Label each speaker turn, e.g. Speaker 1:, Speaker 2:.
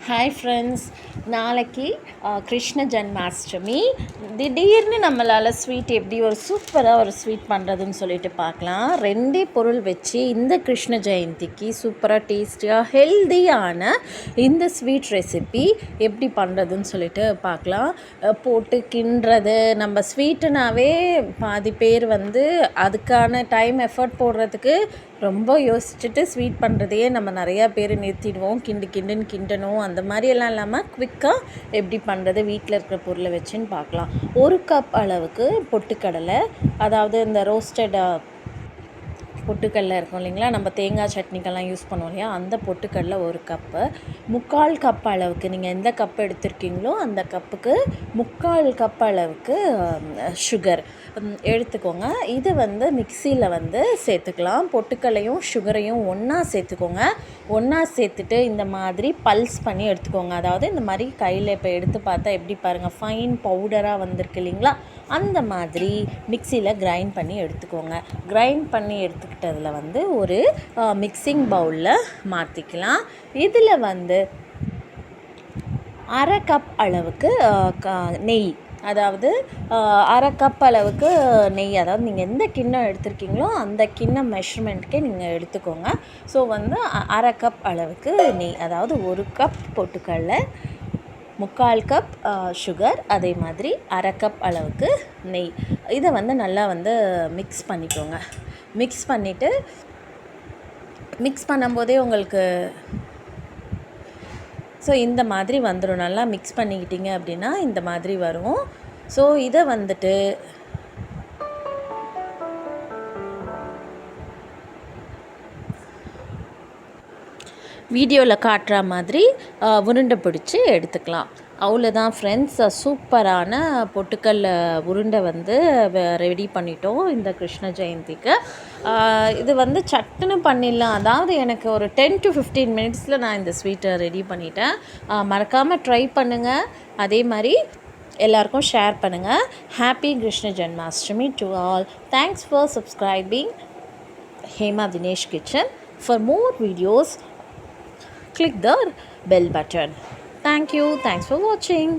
Speaker 1: Hi friends, நாளைக்கு கிருஷ்ண ஜன்மாஷ்டமி. திடீர்னு நம்மளால் ஸ்வீட் எப்படி ஒரு சூப்பராக ஒரு ஸ்வீட் பண்ணுறதுன்னு சொல்லிட்டு பார்க்கலாம். ரெண்டே பொருள் வச்சு இந்த கிருஷ்ண ஜெயந்திக்கு சூப்பராக டேஸ்டியாக ஹெல்தியான இந்த ஸ்வீட் ரெசிபி எப்படி பண்ணுறதுன்னு சொல்லிட்டு பார்க்கலாம். போட்டு கிண்டுறது, நம்ம ஸ்வீட்டுனாவே பாதி பேர் அதுக்கான டைம் எஃபர்ட் போடுறதுக்கு ரொம்ப யோசிச்சுட்டு ஸ்வீட் பண்ணுறதையே நம்ம நிறையா பேர் நிறுத்திடுவோம். கிண்டுன்னு கிண்டணும் அந்த மாதிரியெல்லாம் இல்லாமல் குவிக்காக எப்படி பண்ணுறது வீட்டில் இருக்கிற பொருளை வச்சுன்னு பார்க்கலாம். 1 கப் அளவுக்கு பொட்டுக்கடலை, அதாவது இந்த ரோஸ்டட் பொட்டுக்கடலை இருக்கும் இல்லைங்களா, நம்ம தேங்காய் சட்னிக்கெல்லாம் யூஸ் பண்ணுவோம் இல்லையா, அந்த பொட்டுக்கடலை 1 கப்பு. 3/4 கப் அளவுக்கு, நீங்கள் எந்த கப் எடுத்திருக்கீங்களோ அந்த கப்புக்கு 3/4 கப் அளவுக்கு சுகர் எடுத்துக்கோங்க. இது மிக்சியில் சேர்த்துக்கலாம். பொட்டுக்கடலையும் சுகரையும் ஒன்றா சேர்த்துக்கோங்க. ஒன்றா சேர்த்துட்டு இந்த மாதிரி பல்ஸ் பண்ணி எடுத்துக்கோங்க. அதாவது இந்த மாதிரி கையில் இப்போ எடுத்து பார்த்தா எப்படி பாருங்கள், ஃபைன் பவுடராக வந்திருக்கு இல்லைங்களா, அந்த மாதிரி மிக்சியில் கிரைண்ட் பண்ணி எடுத்துக்கோங்க. கிரைண்ட் பண்ணி எடுத்துக்கிட்டதில் ஒரு மிக்சிங் பவுலில் மாற்றிக்கலாம். இதில் 1/2 கப் அளவுக்கு நெய், அதாவது 1/2 கப் அளவுக்கு நெய், அதாவது நீங்கள் எந்த கிண்ணம் எடுத்துருக்கீங்களோ அந்த கிண்ணம் மெஷர்மெண்ட்டுக்கே நீங்கள் எடுத்துக்கோங்க. ஸோ 1/2 கப் அளவுக்கு நெய், அதாவது 1 கப் பொட்டுக்கடலை, 3/4 கப் சுகர், அதே மாதிரி 1/2 கப் அளவுக்கு நெய். இதை நல்லா மிக்ஸ் பண்ணிக்கோங்க. மிக்ஸ் பண்ணிவிட்டு மிக்ஸ் பண்ணும்போதே உங்களுக்கு ஸோ இந்த மாதிரி வந்துடும். நல்லா மிக்ஸ் பண்ணிக்கிட்டீங்க அப்படின்னா இந்த மாதிரி வரும். ஸோ இதை வீடியோவில் காட்டுற மாதிரி உருண்டை பிடிச்சி எடுத்துக்கலாம். அவ்வளோதான் ஃப்ரெண்ட்ஸ், சூப்பரான பொட்டுக்கல்ல உருண்டை ரெடி பண்ணிட்டோம் இந்த கிருஷ்ண ஜெயந்திக்கு. இது சட்டுன்னு பண்ணிடலாம். அதாவது எனக்கு ஒரு 10 to 15 மினிட்ஸில் நான் இந்த ஸ்வீட்டை ரெடி பண்ணிட்டேன். மறக்காமல் ட்ரை பண்ணுங்கள். அதே மாதிரி எல்லாருக்கும் ஷேர் பண்ணுங்கள். Happy Krishna Janmashtami to all. Thanks for subscribing Hema Dinesh kitchen. For more videos, click the bell button. Thank you. Thanks for watching.